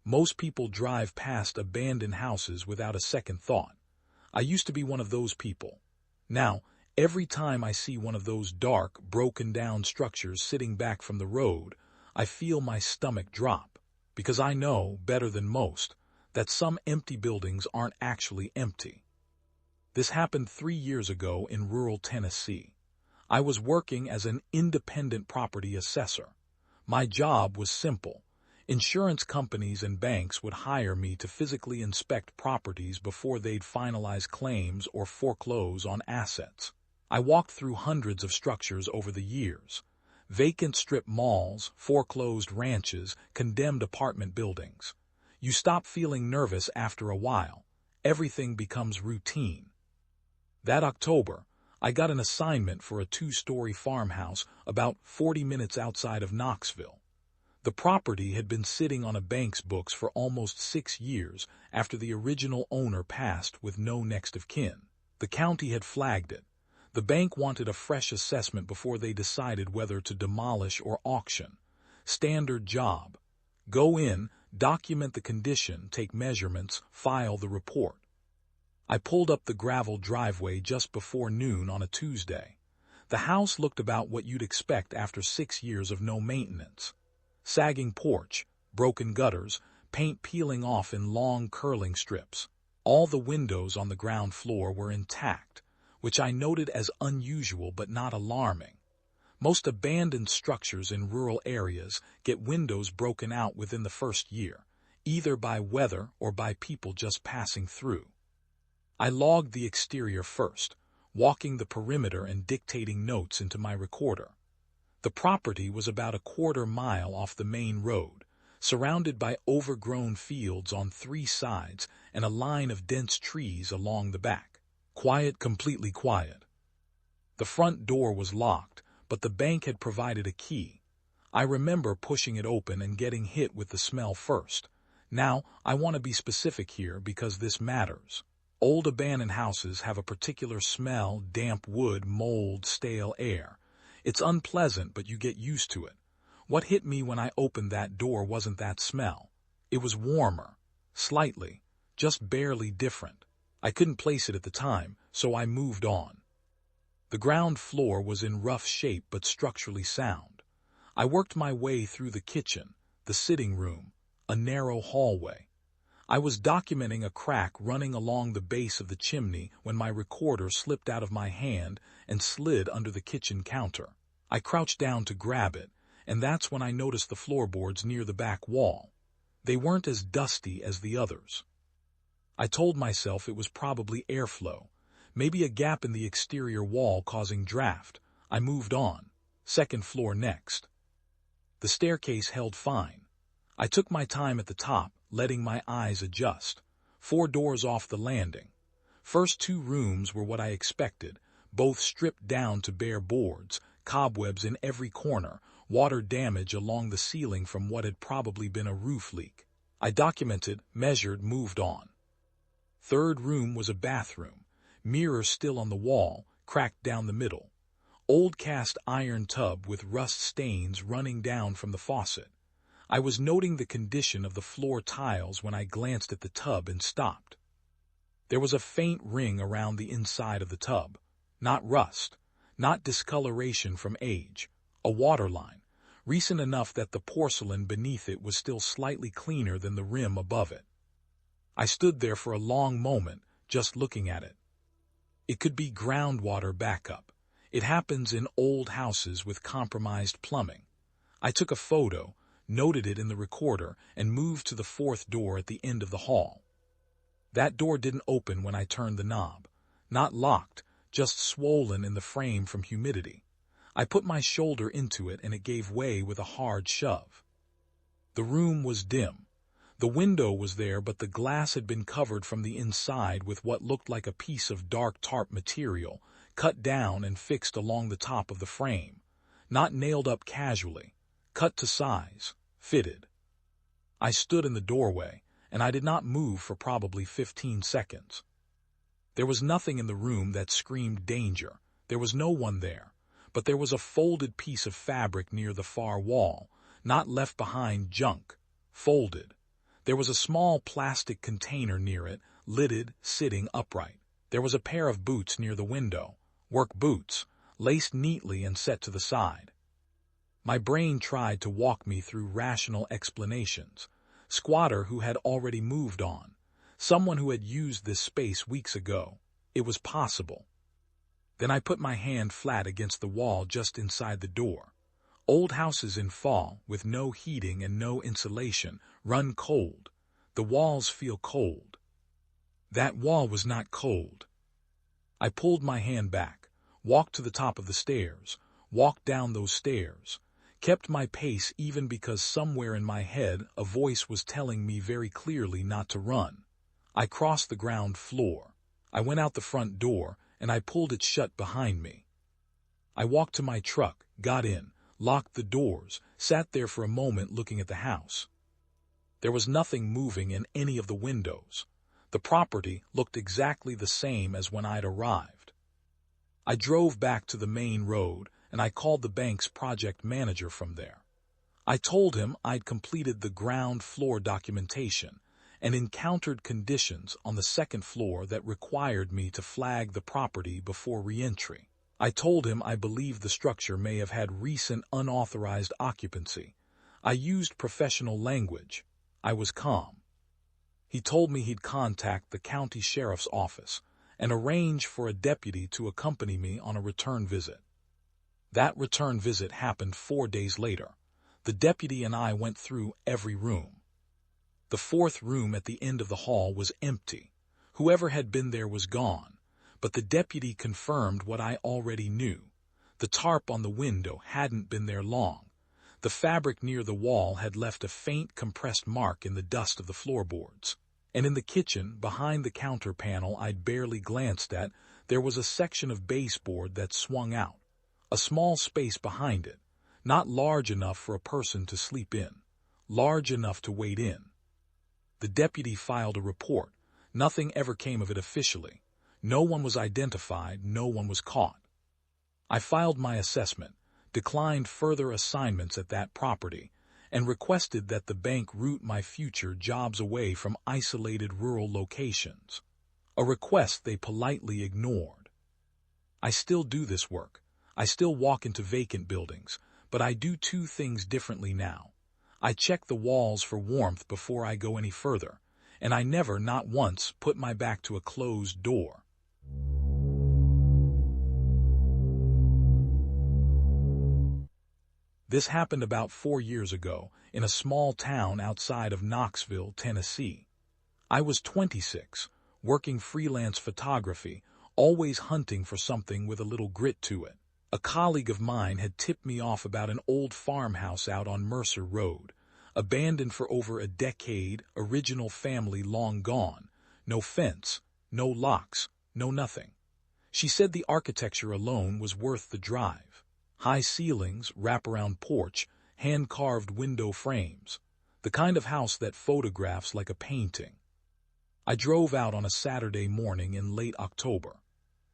Most people drive past abandoned houses without a second thought. I used to be one of those people. Now, every time I see one of those dark, broken-down structures sitting back from the road, I feel my stomach drop, because I know, better than most, that some empty buildings aren't actually empty. This happened 3 years ago in rural Tennessee. I was working as an independent property assessor. My job was simple. Insurance companies and banks would hire me to physically inspect properties before they'd finalize claims or foreclose on assets. I walked through hundreds of structures over the years. Vacant strip malls, foreclosed ranches, condemned apartment buildings. You stop feeling nervous after a while. Everything becomes routine. That October, I got an assignment for a 2-story farmhouse about 40 minutes outside of Knoxville. The property had been sitting on a bank's books for almost 6 years after the original owner passed with no next of kin. The county had flagged it. The bank wanted a fresh assessment before they decided whether to demolish or auction. Standard job. Go in, document the condition, take measurements, file the report. I pulled up the gravel driveway just before noon on a Tuesday. The house looked about what you'd expect after 6 years of no maintenance. Sagging porch, broken gutters, paint peeling off in long curling strips. All the windows on the ground floor were intact, which I noted as unusual but not alarming. Most abandoned structures in rural areas get windows broken out within the first year, either by weather or by people just passing through. I logged the exterior first, walking the perimeter and dictating notes into my recorder. The property was about a quarter mile off the main road, surrounded by overgrown fields on 3 sides and a line of dense trees along the back. Quiet, completely quiet. The front door was locked, but the bank had provided a key. I remember pushing it open and getting hit with the smell first. Now, I want to be specific here because this matters. Old abandoned houses have a particular smell: damp wood, mold, stale air. It's unpleasant, but you get used to it. What hit me when I opened that door wasn't that smell. It was warmer. Slightly. Just barely different. I couldn't place it at the time, so I moved on. The ground floor was in rough shape but structurally sound. I worked my way through the kitchen, the sitting room, a narrow hallway. I was documenting a crack running along the base of the chimney when my recorder slipped out of my hand and slid under the kitchen counter. I crouched down to grab it, and that's when I noticed the floorboards near the back wall. They weren't as dusty as the others. I told myself it was probably airflow, maybe a gap in the exterior wall causing draft. I moved on. Second floor next. The staircase held fine. I took my time at the top, letting my eyes adjust. 4 doors off the landing. First 2 rooms were what I expected, both stripped down to bare boards, cobwebs in every corner, water damage along the ceiling from what had probably been a roof leak. I documented, measured, moved on. Third room was a bathroom, mirror still on the wall, cracked down the middle. Old cast iron tub with rust stains running down from the faucet. I was noting the condition of the floor tiles when I glanced at the tub and stopped. There was a faint ring around the inside of the tub. Not rust, not discoloration from age. A waterline, recent enough that the porcelain beneath it was still slightly cleaner than the rim above it. I stood there for a long moment, just looking at it. It could be groundwater backup. It happens in old houses with compromised plumbing. I took a photo, noted it in the recorder, and moved to the 4th door at the end of the hall. That door didn't open when I turned the knob. Not locked, just swollen in the frame from humidity. I put my shoulder into it and it gave way with a hard shove. The room was dim. The window was there, but the glass had been covered from the inside with what looked like a piece of dark tarp material, cut down and fixed along the top of the frame. Not nailed up casually. Cut to size. Fitted. I stood in the doorway, and I did not move for probably 15 seconds. There was nothing in the room that screamed danger. There was no one there, but there was a folded piece of fabric near the far wall, not left behind junk. Folded. There was a small plastic container near it, lidded, sitting upright. There was a pair of boots near the window, work boots, laced neatly and set to the side. My brain tried to walk me through rational explanations. Squatter who had already moved on. Someone who had used this space weeks ago. It was possible. Then I put my hand flat against the wall just inside the door. Old houses in fall, with no heating and no insulation, run cold. The walls feel cold. That wall was not cold. I pulled my hand back, walked to the top of the stairs, walked down those stairs, kept my pace even because somewhere in my head a voice was telling me very clearly not to run. I crossed the ground floor. I went out the front door, and I pulled it shut behind me. I walked to my truck, got in, locked the doors, sat there for a moment looking at the house. There was nothing moving in any of the windows. The property looked exactly the same as when I'd arrived. I drove back to the main road, and I called the bank's project manager from there. I told him I'd completed the ground floor documentation and encountered conditions on the second floor that required me to flag the property before re-entry. I told him I believed the structure may have had recent unauthorized occupancy. I used professional language. I was calm. He told me he'd contact the county sheriff's office and arrange for a deputy to accompany me on a return visit. That return visit happened 4 days later. The deputy and I went through every room. The fourth room at the end of the hall was empty. Whoever had been there was gone, but the deputy confirmed what I already knew. The tarp on the window hadn't been there long. The fabric near the wall had left a faint compressed mark in the dust of the floorboards. And in the kitchen, behind the counter panel I'd barely glanced at, there was a section of baseboard that swung out. A small space behind it, not large enough for a person to sleep in, large enough to wait in. The deputy filed a report. Nothing ever came of it officially. No one was identified, no one was caught. I filed my assessment, declined further assignments at that property, and requested that the bank route my future jobs away from isolated rural locations. A request they politely ignored. I still do this work. I still walk into vacant buildings, but I do 2 things differently now. I check the walls for warmth before I go any further, and I never, not once, put my back to a closed door. This happened about 4 years ago in a small town outside of Knoxville, Tennessee. I was 26, working freelance photography, always hunting for something with a little grit to it. A colleague of mine had tipped me off about an old farmhouse out on Mercer Road, abandoned for over a decade, original family long gone, no fence, no locks, no nothing. She said the architecture alone was worth the drive. High ceilings, wraparound porch, hand-carved window frames, the kind of house that photographs like a painting. I drove out on a Saturday morning in late October.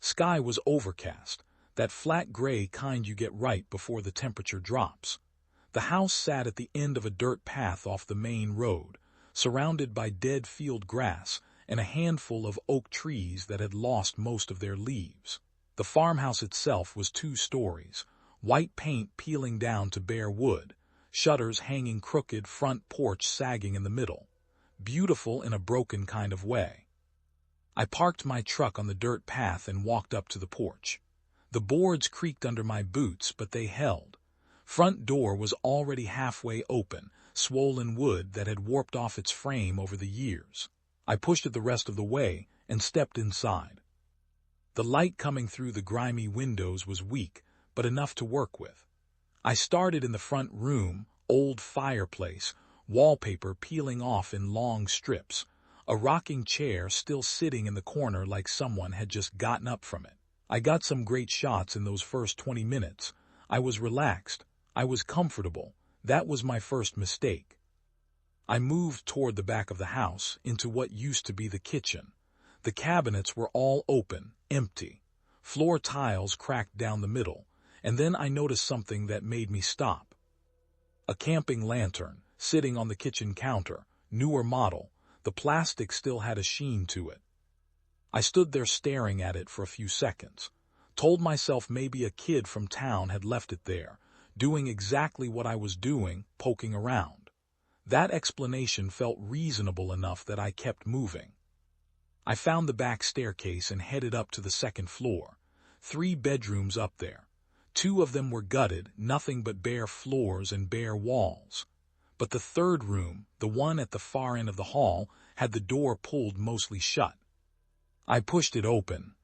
Sky was overcast, that flat gray kind you get right before the temperature drops. The house sat at the end of a dirt path off the main road, surrounded by dead field grass and a handful of oak trees that had lost most of their leaves. The farmhouse itself was 2 stories, white paint peeling down to bare wood, shutters hanging crooked, front porch sagging in the middle. Beautiful in a broken kind of way. I parked my truck on the dirt path and walked up to the porch. The boards creaked under my boots, but they held. Front door was already halfway open, swollen wood that had warped off its frame over the years. I pushed it the rest of the way and stepped inside. The light coming through the grimy windows was weak, but enough to work with. I started in the front room, old fireplace, wallpaper peeling off in long strips, a rocking chair still sitting in the corner like someone had just gotten up from it. I got some great shots in those first 20 minutes. I was relaxed. I was comfortable. That was my first mistake. I moved toward the back of the house, into what used to be the kitchen. The cabinets were all open, empty. Floor tiles cracked down the middle, and then I noticed something that made me stop. A camping lantern, sitting on the kitchen counter, newer model. The plastic still had a sheen to it. I stood there staring at it for a few seconds, told myself maybe a kid from town had left it there, doing exactly what I was doing, poking around. That explanation felt reasonable enough that I kept moving. I found the back staircase and headed up to the second floor. 3 bedrooms up there. 2 of them were gutted, nothing but bare floors and bare walls. But the third room, the one at the far end of the hall, had the door pulled mostly shut. I pushed it open.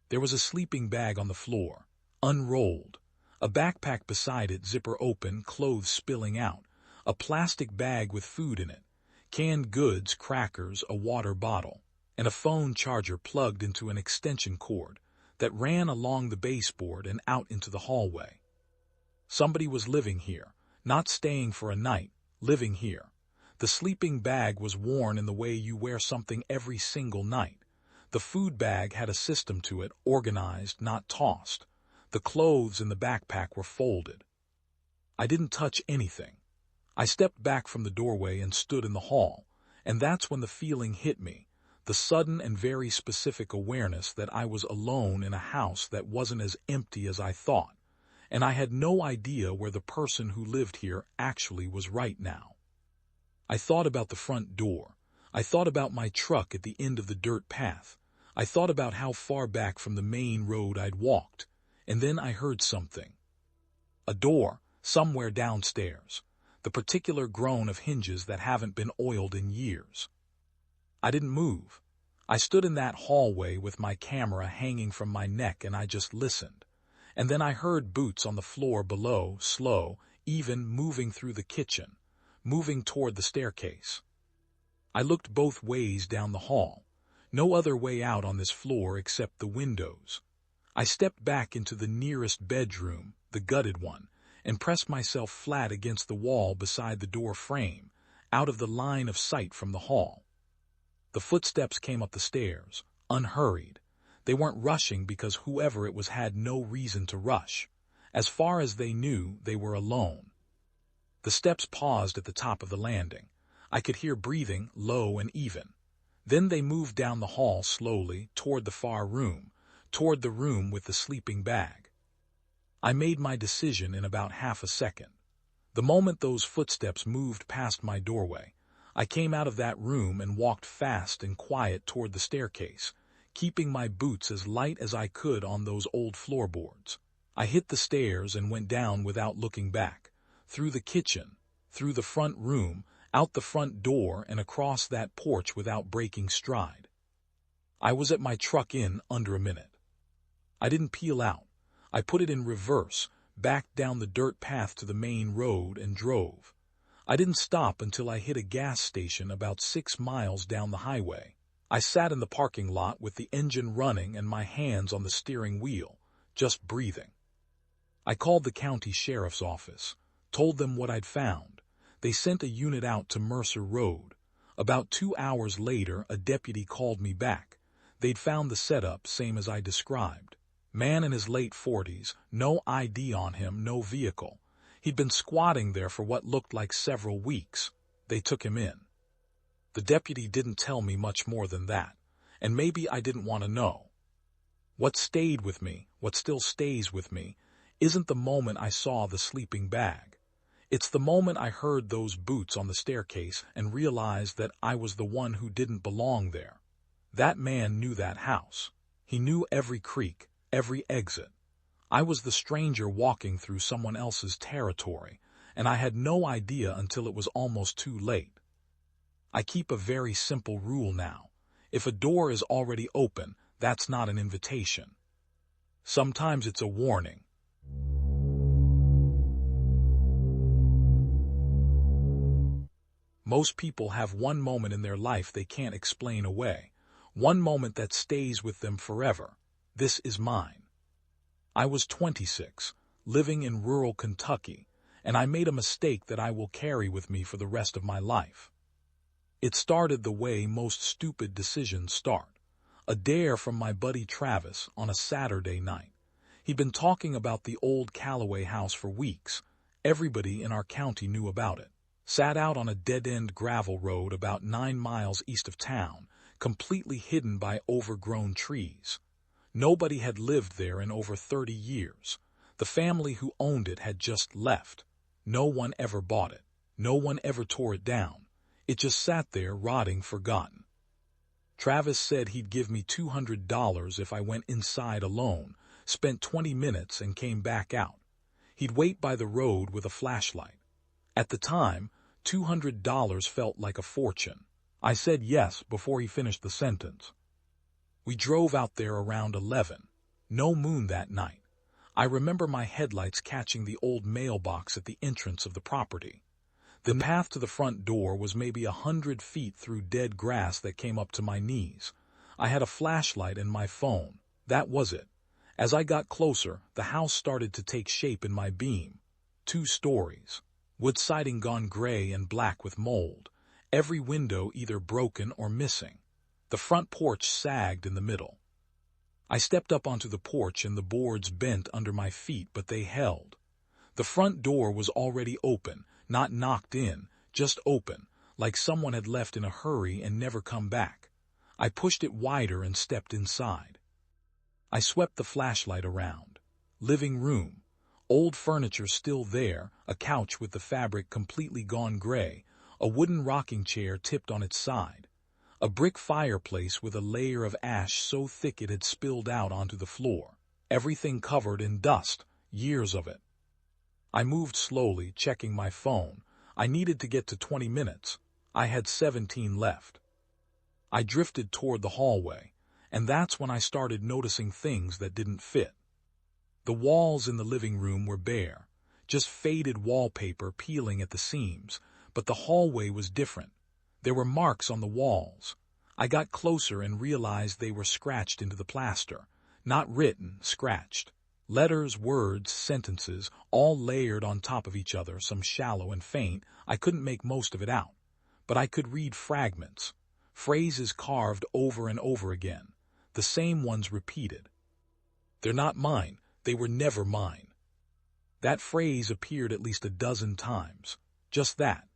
There was a sleeping bag on the floor, unrolled. A backpack beside it, zipper open, clothes spilling out. A plastic bag with food in it. Canned goods, crackers, a water bottle, and a phone charger plugged into an extension cord that ran along the baseboard and out into the hallway. Somebody was living here, not staying for a night, living here. The sleeping bag was worn in the way you wear something every single night. The food bag had a system to it, organized, not tossed. The clothes in the backpack were folded. I didn't touch anything. I stepped back from the doorway and stood in the hall, and that's when the feeling hit me, the sudden and very specific awareness that I was alone in a house that wasn't as empty as I thought, and I had no idea where the person who lived here actually was right now. I thought about the front door. I thought about my truck at the end of the dirt path. I thought about how far back from the main road I'd walked, and then I heard something. A door, somewhere downstairs. The particular groan of hinges that haven't been oiled in years. I didn't move. I stood in that hallway with my camera hanging from my neck and I just listened. And then I heard boots on the floor below, slow, even, moving through the kitchen, moving toward the staircase. I looked both ways down the hall. No other way out on this floor except the windows. I stepped back into the nearest bedroom, the gutted one, and pressed myself flat against the wall beside the door frame, out of the line of sight from the hall. The footsteps came up the stairs, unhurried. They weren't rushing because whoever it was had no reason to rush. As far as they knew, they were alone. The steps paused at the top of the landing. I could hear breathing, low and even. Then they moved down the hall slowly, toward the far room, toward the room with the sleeping bag. I made my decision in about half a second. The moment those footsteps moved past my doorway, I came out of that room and walked fast and quiet toward the staircase, keeping my boots as light as I could on those old floorboards. I hit the stairs and went down without looking back, through the kitchen, through the front room, out the front door and across that porch without breaking stride. I was at my truck in under a minute. I didn't peel out. I put it in reverse, back down the dirt path to the main road and drove. I didn't stop until I hit a gas station about 6 miles down the highway. I sat in the parking lot with the engine running and my hands on the steering wheel, just breathing. I called the county sheriff's office, told them what I'd found. They sent a unit out to Mercer Road. About 2 hours later, a deputy called me back. They'd found the setup, same as I described. Man in his late 40s, no ID on him, no vehicle. He'd been squatting there for what looked like several weeks. They took him in. The deputy didn't tell me much more than that, and maybe I didn't want to know. What stayed with me, what still stays with me, isn't the moment I saw the sleeping bag. It's the moment I heard those boots on the staircase and realized that I was the one who didn't belong there. That man knew that house. He knew every creak, every exit. I was the stranger walking through someone else's territory, and I had no idea until it was almost too late. I keep a very simple rule now. If a door is already open, that's not an invitation. Sometimes it's a warning. Most people have one moment in their life they can't explain away, one moment that stays with them forever. This is mine. I was 26, living in rural Kentucky, and I made a mistake that I will carry with me for the rest of my life. It started the way most stupid decisions start. A dare from my buddy Travis on a Saturday night. He'd been talking about the old Callaway house for weeks. Everybody in our county knew about it. Sat out on a dead-end gravel road about 9 miles east of town, completely hidden by overgrown trees. Nobody had lived there in over 30 years. The family who owned it had just left. No one ever bought it. No one ever tore it down. It just sat there rotting forgotten. Travis said he'd give me $200 if I went inside alone, spent 20 minutes and came back out. He'd wait by the road with a flashlight. At the time, $200 felt like a fortune. I said yes before he finished the sentence. We drove out there around 11. No moon that night. I remember my headlights catching the old mailbox at the entrance of the property. The path to the front door was maybe 100 feet through dead grass that came up to my knees. I had a flashlight and my phone. That was it. As I got closer, the house started to take shape in my beam. 2 stories. Wood siding gone gray and black with mold. Every window either broken or missing. The front porch sagged in the middle. I stepped up onto the porch and the boards bent under my feet, but they held. The front door was already open, not knocked in, just open, like someone had left in a hurry and never come back. I pushed it wider and stepped inside. I swept the flashlight around. Living room. Old furniture still there, a couch with the fabric completely gone gray, a wooden rocking chair tipped on its side. A brick fireplace with a layer of ash so thick it had spilled out onto the floor. Everything covered in dust, years of it. I moved slowly, checking my phone. I needed to get to 20 minutes. I had 17 left. I drifted toward the hallway, and that's when I started noticing things that didn't fit. The walls in the living room were bare, just faded wallpaper peeling at the seams, but the hallway was different. There were marks on the walls. I got closer and realized they were scratched into the plaster. Not written, scratched. Letters, words, sentences, all layered on top of each other, some shallow and faint. I couldn't make most of it out. But I could read fragments. Phrases carved over and over again. The same ones repeated. They're not mine. They were never mine. That phrase appeared at least a dozen times. Just that.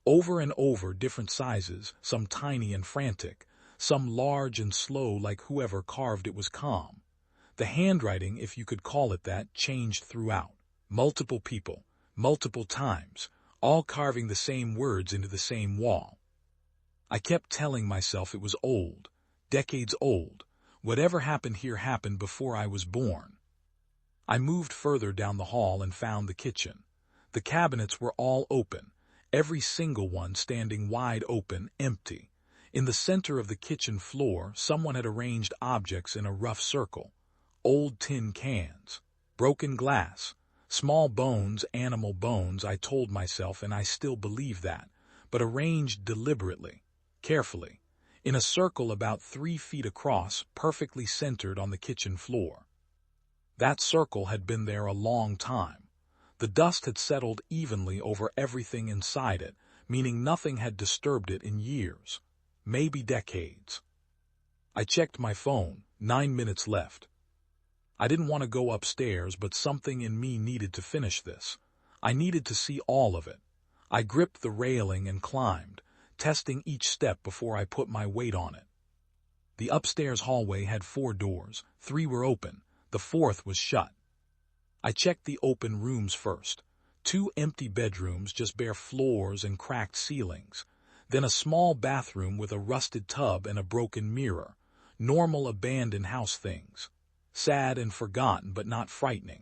Over and over, different sizes, some tiny and frantic, some large and slow like whoever carved it was calm. The handwriting, if you could call it that, changed throughout. Multiple people, multiple times, all carving the same words into the same wall. I kept telling myself it was old, decades old. Whatever happened here happened before I was born. I moved further down the hall and found the kitchen. The cabinets were all open, every single one standing wide open, empty. In the center of the kitchen floor, someone had arranged objects in a rough circle. Old tin cans, broken glass, small bones, animal bones, I told myself, and I still believe that, but arranged deliberately, carefully, in a circle about 3 feet across, perfectly centered on the kitchen floor. That circle had been there a long time. The dust had settled evenly over everything inside it, meaning nothing had disturbed it in years, maybe decades. I checked my phone, 9 minutes left. I didn't want to go upstairs, but something in me needed to finish this. I needed to see all of it. I gripped the railing and climbed, testing each step before I put my weight on it. The upstairs hallway had 4 doors, 3 were open, the 4th was shut. I checked the open rooms first. 2 empty bedrooms, just bare floors and cracked ceilings. Then a small bathroom with a rusted tub and a broken mirror. Normal abandoned house things. Sad and forgotten, but not frightening.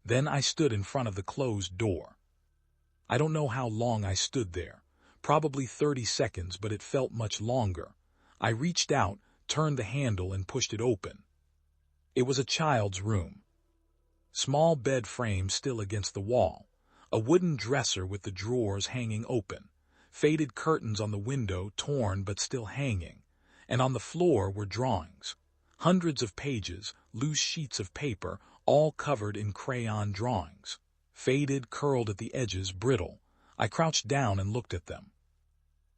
Then I stood in front of the closed door. I don't know how long I stood there. Probably 30 seconds, but it felt much longer. I reached out, turned the handle, and pushed it open. It was a child's room. Small bed frame still against the wall. A wooden dresser with the drawers hanging open. Faded curtains on the window, torn but still hanging. And on the floor were drawings. Hundreds of pages, loose sheets of paper, all covered in crayon drawings. Faded, curled at the edges, brittle. I crouched down and looked at them.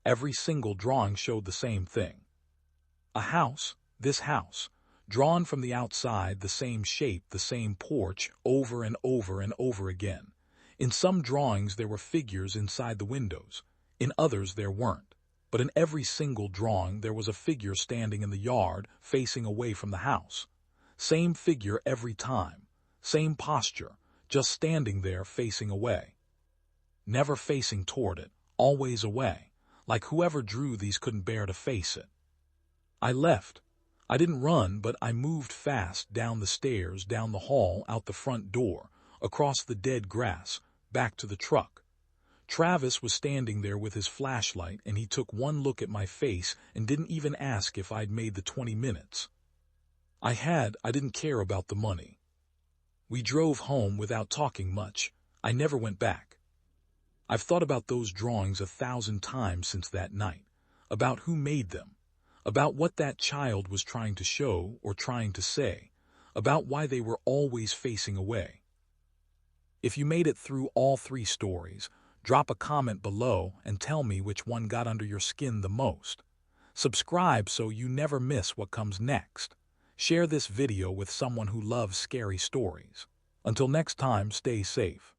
Every single drawing showed the same thing. A house, this house, drawn from the outside, the same shape, the same porch, over and over and over again. In some drawings there were figures inside the windows, in others there weren't. But in every single drawing there was a figure standing in the yard, facing away from the house. Same figure every time, same posture, just standing there facing away. Never facing toward it, always away, like whoever drew these couldn't bear to face it. I left. I didn't run, but I moved fast down the stairs, down the hall, out the front door, across the dead grass, back to the truck. Travis was standing there with his flashlight, and he took one look at my face and didn't even ask if I'd made the 20 minutes. I didn't care about the money. We drove home without talking much. I never went back. I've thought about those drawings 1,000 times since that night, about who made them, about what that child was trying to show or trying to say, about why they were always facing away. If you made it through all 3 stories, drop a comment below and tell me which one got under your skin the most. Subscribe so you never miss what comes next. Share this video with someone who loves scary stories. Until next time, stay safe.